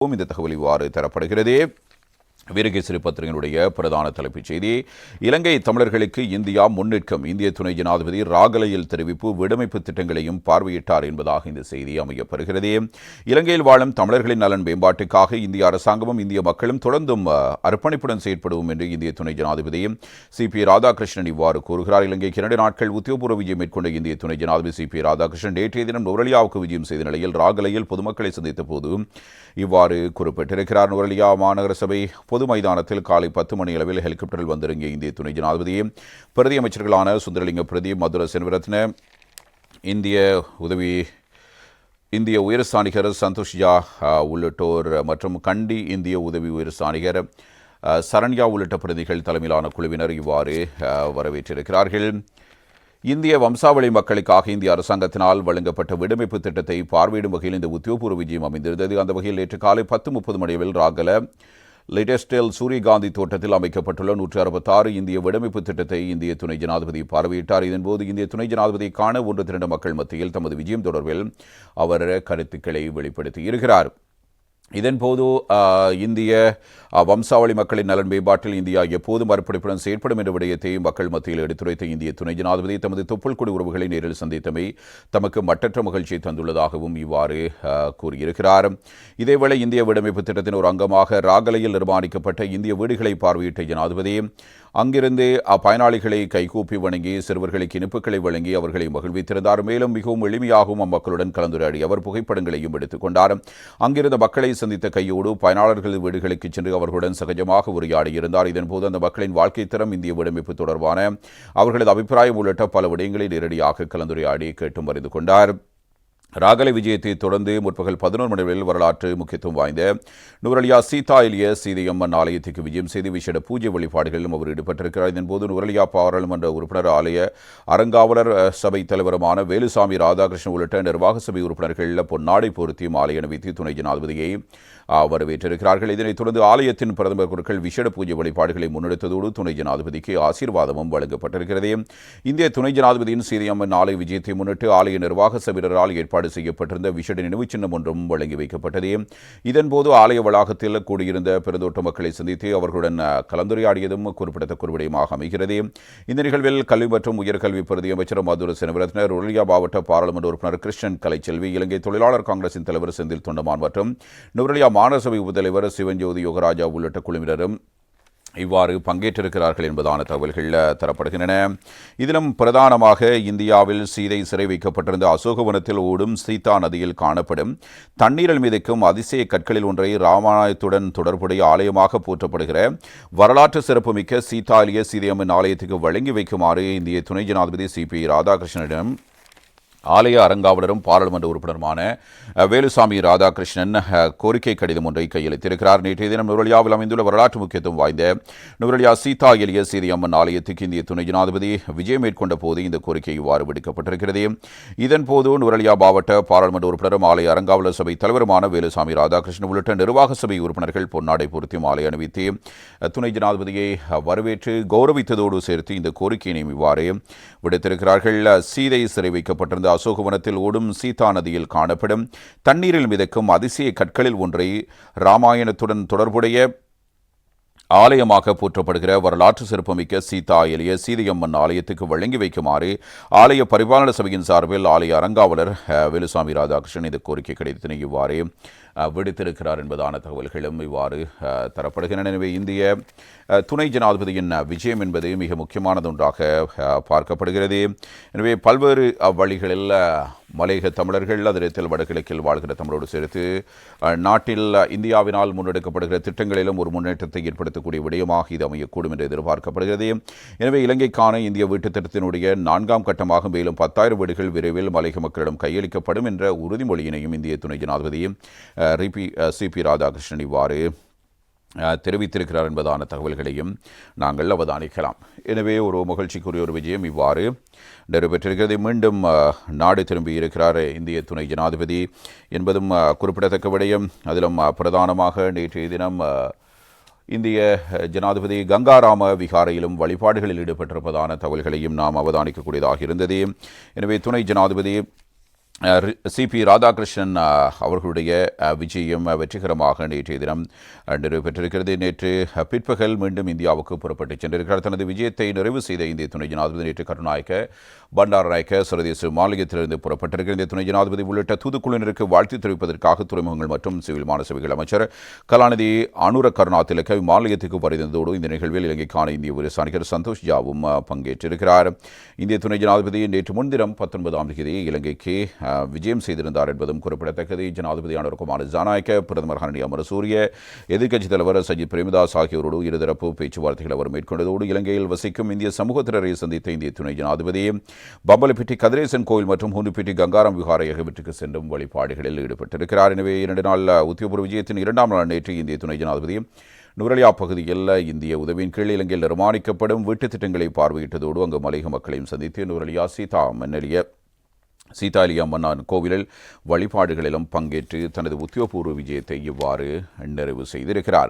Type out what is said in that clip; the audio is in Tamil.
இந்த தகவல் இவ்வாறு தரப்படுகிறது. வீரகேசரி பத்திரிகையினுடைய பிரதான தலைப்புச் செய்தி: இலங்கை தமிழர்களுக்கு இந்தியா முன்னேற்றம். இந்திய துணை ஜனாதிபதி ராகலையில் தெரிவிப்பு, விடுவிப்பு திட்டங்களையும் பார்வையிட்டார் என்பதாக இந்த செய்தி அமையப்பெறுகிறது. இலங்கையில் வாழும் தமிழர்களின் நலன் மேம்பாட்டுக்காக இந்திய அரசாங்கமும் இந்திய மக்களும் தொடர்ந்தும் அர்ப்பணிப்புடன் செயற்படுவோம் என்று இந்திய துணை ஜனாதிபதி CP ராதாகிருஷ்ணன் இவ்வாறு கூறுகிறார். இலங்கைக்கு 2 நாட்கள் உத்தியோகபூர்வ விஜயம் மேற்கொண்ட இந்திய துணை ஜனாதிபதி CP ராதாகிருஷ்ணன் நேற்றைய தினம் நுவரெலியாவுக்கு விஜயம் செய்த நிலையில் ராகலையில் பொதுமக்களை சந்தித்த போது இவ்வாறு குறிப்பிட்டிருக்கிறார். நுவரெலியா மாநகர சபை பொது மைதானத்தில் காலை 10 மணி அளவில் ஹெலிகாப்டரில் வந்திறங்கிய இந்திய துணை ஜனாதிபதியை பிரதி அமைச்சர்களான சுந்தரலிங்க பிரதீப், மதுர சென்வரத்ன, இந்திய உயர்ஸ்தானிகர் சந்தோஷ் ஜா உள்ளிட்டோர் மற்றும் கண்டி இந்திய உதவி உயர்ஸ்தானிகர் சரண்யா உள்ளிட்ட பிரதிகள் தலைமையிலான குழுவினர் இவ்வாறு வரவேற்றிருக்கிறார்கள். இந்திய வம்சாவளி மக்களுக்காக இந்திய அரசாங்கத்தினால் வழங்கப்பட்ட விடுவிப்பு திட்டத்தை பார்வையிடும் வகையில் இந்த உத்தியோகபூர்வ விஜயம் அமைந்திருந்தது. அந்த வகையில் நேற்று காலை 10:30 மணியில் ராகல லேட்டஸ்டில் சூரியகாந்தி தோட்டத்தில் அமைக்கப்பட்டுள்ள 166 இந்திய விடுவிப்பு திட்டத்தை இந்திய துணை ஜனாதிபதி பார்வையிட்டார். இதன்போது இந்திய துணை ஜனாதிபதியை காண ஒன்று திரண்ட மக்கள் மத்தியில் தமது விஜயம் தொடர்பில் அவர் கருத்துக்களை வெளிப்படுத்தியிருக்கிறார். இதன்போது இந்திய வம்சாவளி மக்களின் நலன் மேம்பாட்டில் இந்தியா எப்போதும் அர்ப்பணிப்புடன் செயற்படும் என்ற விடயத்தை மக்கள் மத்தியில் எடுத்துரைத்த இந்திய துணை ஜனாதிபதி தமது தொப்புள் கொடி உறவுகளை நேரில் சந்தித்தமை தமக்கு மட்டற்ற மகிழ்ச்சியை தந்துள்ளதாகவும் இவ்வாறு கூறியிருக்கிறார். இதேவேளை இந்திய விடுவிப்பு திட்டத்தின் ஒரு அங்கமாக ராகலையில் நிர்மாணிக்கப்பட்ட இந்திய வீடுகளை பார்வையிட்ட ஜனாதிபதி அங்கிருந்து அப்பயனாளிகளை கைகூப்பி வணங்கி சிறுவர்களுக்கு இனிப்புகளை வழங்கி அவர்களை மகிழ்வித்திருந்தார். மேலும் மிகவும் எளிமையாகவும் அம்மக்களுடன் கலந்துரையாடி அவர் புகைப்படங்களையும் எடுத்துக் கொண்டார். அங்கிருந்த மக்களை சந்தித்த கையோடு பயனாளர்கள் வீடுகளுக்கு சென்று அவர்களுடன் சகஜமாக உரையாடியிருந்தார். இதன்போது அந்த மக்களின் வாழ்க்கை தரம், இந்திய விடுவிப்பு தொடர்பான அவர்களது அபிப்பிராயம் உள்ளிட்ட பல விடயங்களை நேரடியாக கலந்துரையாடி கேட்டும் அறிந்து கொண்டார். ராகலை விஜயத்தை தொடர்ந்து முற்பகல் 11 மணி வரலாற்று முக்கியத்துவம் வாய்ந்த நுவரெலியா சீதா எலிய சீதையம்மன் ஆலயத்துக்கு விஜயம் செய்து விசேட பூஜை வழிபாடுகளிலும் அவர் ஈடுபட்டிருக்கிறார். இதன்போது நுவரெலியா பாராளுமன்ற உறுப்பினர், ஆலய அறங்காவலர் சபை தலைவருமான வேலுசாமி ராதாகிருஷ்ணன் உள்ளிட்ட நிர்வாக சபை உறுப்பினர்கள் பொன்னாடை பொருத்தியும் ஆலய அணிவித்து துணை ஜனாதிபதியை வரவேற்றிருக்கிறார்கள். இதனைத் தொடர்ந்து ஆலயத்தின் பிரதமர் குருக்கள் விசேட பூஜை வழிபாடுகளை முன்னெடுத்ததோடு துணை ஜனாதிபதிக்கு ஆசீர்வாதமும் வழங்கப்பட்டிருக்கிறது. இந்திய துணை ஜனாதிபதியின் சீதையம்மன் ஆலய விஜயத்தை முன்னிட்டு ஆலய நிர்வாக சபையினரால் ஏற்பாடு செய்யப்பட்டிருந்த விசேட நினைவு சின்னம் ஒன்றும் வழங்கி வைக்கப்பட்டது. இதன்போது ஆலய வளாகத்தில் கூடியிருந்த பெருந்தோட்ட மக்களை சந்தித்து அவர்களுடன் கலந்துரையாடியதும் குறிப்பிடத்தக்க விடயமாக அமைகிறது. இந்த நிகழ்வில் கல்வி மற்றும் உயர்கல்வி பிரதி அமைச்சர் மதுர செனவிரத்ன, நுவரெலியா மாவட்ட பாராளுமன்ற உறுப்பினர் கிருஷ்ணன் கலைச்செல்வி, இலங்கை தொழிலாளர் காங்கிரசின் தலைவர் செந்தில் தொண்டமான் மற்றும் நுவரெலியா மாநகரசபை உபத்தலைவர் சிவஞ்சோதி யோகராஜா உள்ளிட்ட குழுவினரும் இவ்வாறு பங்கேற்றிருக்கிறார்கள் என்பதான தகவல்கள் தரப்படுகின்றன. இதிலும் பிரதானமாக இந்தியாவில் சீதை சிறை வைக்கப்பட்டிருந்த அசோகவனத்தில் ஓடும் சீதா நதியில் காணப்படும் தண்ணீரில் மிதக்கும் அதிசய கற்களில் ஒன்றை ராமாயணத்துடன் தொடர்புடைய ஆலயமாக போற்றப்படுகிற வரலாற்று சிறப்புமிக்க சீதா எலிய சீதையம்மன் ஆலயத்துக்கு வழங்கி வைக்குமாறு இந்திய துணை ஜனாதிபதி CP ராதாகிருஷ்ணனிடம் ஆலய அறங்காவலரும் பாராளுமன்ற உறுப்பினருமான வேலுசாமி ராதாகிருஷ்ணன் கோரிக்கை கடிதம் ஒன்றை கையளித்திருக்கிறார். நேற்றைய தினம் நுவரெலியாவில் அமைந்துள்ள வரலாற்று முக்கியத்துவம் வாய்ந்த நுவரெலியா சீதா எலிய சீதையம்மன் ஆலயத்துக்கு இந்திய துணை ஜனாதிபதி விஜயம் மேற்கொண்ட போது இந்த கோரிக்கை இவ்வாறு விடுக்கப்பட்டிருக்கிறது. இதன்போது நுவரெலியா மாவட்ட பாராளுமன்ற உறுப்பினரும் ஆலய அறங்காவலர் சபை தலைவருமான வேலுசாமி ராதாகிருஷ்ணன் உள்ளிட்ட நிர்வாக சபை உறுப்பினர்கள் பொன்னாடை பொருத்தியும் ஆலய அணிவித்து துணை ஜனாதிபதியை வரவேற்று கௌரவித்ததோடு சேர்த்து இந்த கோரிக்கையினையும் இவ்வாறு விடுத்திருக்கிறார்கள். சீதை சிறை வைக்கப்பட்டிருந்த அசோகவனத்தில் ஓடும் சீதா நதியில் காணப்படும் தண்ணீரில் மிதக்கும் அதிசய கற்களில் ஒன்றை ராமாயணத்துடன் தொடர்புடைய ஆலயமாக போற்றப்படுகிற வரலாற்று சிறப்புமிக்க சீதா எலிய சீதையம்மன் ஆலயத்துக்கு வழங்கி வைக்குமாறு ஆலய பரிபாலன சபையின் சார்பில் ஆலய அறங்காவலர் வேலுசாமி ராதாகிருஷ்ணன் இந்த கோரிக்கை கடிதத்தினை இவ்வாறு விடுத்திருக்கிறார் என்பதான தகவல்களும் இவ்வாறு தரப்படுகின்றன. எனவே இந்திய துணை ஜனாதிபதியின் விஜயம் என்பது மிக முக்கியமானது ஒன்றாக பார்க்கப்படுகிறது. எனவே பல்வேறு வழிகளில் மலையக தமிழர்கள், அதிரத்தில் வடகிழக்கில் வாழ்கிற தமிழோடு சேர்த்து நாட்டில் இந்தியாவினால் முன்னெடுக்கப்படுகிற திட்டங்களிலும் ஒரு முன்னேற்றத்தை ஏற்படுத்தக்கூடிய விடயமாக இது அமையக்கூடும் என்று எதிர்பார்க்கப்படுகிறது. எனவே இலங்கைக்கான இந்திய வீட்டுத் திட்டத்தினுடைய 4ஆம் கட்டமாக மேலும் 10,000 வீடுகள் விரைவில் மலையக மக்களிடம் கையளிக்கப்படும் என்ற உறுதிமொழியினையும் இந்திய துணை ஜனாதிபதி CP ராதாகிருஷ்ணன் இவ்வாறு தெரிவித்திருக்கிறார் என்பதான தகவல்களையும் நாங்கள் அவதானிக்கலாம். எனவே ஒரு மகிழ்ச்சிக்குரிய ஒரு விஜயம் இவ்வாறு நிறைவேற்றிருக்கிறது. மீண்டும் நாடு திரும்பியிருக்கிறார் இந்திய துணை ஜனாதிபதி என்பதும் குறிப்பிடத்தக்க விடயம். அதிலும் பிரதானமாக நேற்றைய தினம் இந்திய ஜனாதிபதி கங்காராம விகாரையிலும் வழிபாடுகளில் ஈடுபட்டிருப்பதான தகவல்களையும் நாம் அவதானிக்கக்கூடியதாக இருந்தது. எனவே துணை ஜனாதிபதி சிபி ராதாகிருஷ்ணன் அவர்களுடைய விஜயம் வெற்றிகரமாக நேற்றைய தினம் நிறைவேற்றிருக்கிறது. நேற்று பிற்பகல் மீண்டும் இந்தியாவுக்கு புறப்பட்டுச் சென்றிருக்கிறார். தனது விஜயத்தை நிறைவு செய்த இந்திய துணை ஜனாதிபதி நேற்று கருணாநாயக்க பண்டாரநாயக்க சர்வதேச மாளிகத்திலிருந்து புறப்பட்டிருக்கிற இந்திய துணை ஜனாதிபதி உள்ளிட்ட தூதுக்குழுவினருக்கு வாழ்த்து தெரிவிப்பதற்காக துறைமுகங்கள் மற்றும் சிவில் விமான சேவைகள் அமைச்சர் கலாநிதி அனுர கருணாதிலக்க மாநிலத்துக்கு வருகின்றதோடு இந்த நிகழ்வில் இலங்கைக்கான இந்திய உயர்ஸ்தானிகர் சந்தோஷ் ஜாவும் பங்கேற்றிருக்கிறார். இந்திய துணை ஜனாதிபதி நேற்று முன்தினம் 19ஆம் தேதி இலங்கைக்கு விஜயம் செய்திருந்தார் என்பதும் குறிப்பிடத்தக்கது. ஜனாதிபதி அனுரகுமார் ஜனநாயக்க, பிரதமர் ஹரணி அமரசூரிய, எதிர்க்கட்சித் தலைவர் சஜித் பிரேமதாஸ் ஆகியோரோடு இருதரப்பு பேச்சுவார்த்தைகள் அவர் மேற்கொண்டதோடு இலங்கையில் வசிக்கும் இந்திய சமூகத்தினரை சந்தித்த இந்திய துணை ஜனாதிபதி பம்பலப்பிட்டி கதிரேசன் கோயில் மற்றும் ஹூண்டுப்பிட்டி கங்காரம் விகாரை ஆகியவற்றுக்கு சென்றும் வழிபாடுகளில் ஈடுபட்டிருக்கிறார். எனவே 2 நாள் உத்தியோகபூர்வ விஜயத்தின் 2ஆம் நாள் நேற்று இந்திய துணை ஜனாதிபதி நுவரெலியா பகுதியில் இந்திய உதவியின் கீழ் இலங்கையில் நிர்மாணிக்கப்படும் வீட்டுத் திட்டங்களை பார்வையிட்டதோடு அங்கு மலையக மக்களையும் சந்தித்து நுவரெலியா சீதாலியா மன்னான் கோவிலில் வழிபாடுகளிலும் பங்கேற்று தனது உத்தியோகபூர்வ விஜயத்தை இவ்வாறு நிறைவு செய்திருக்கிறார்.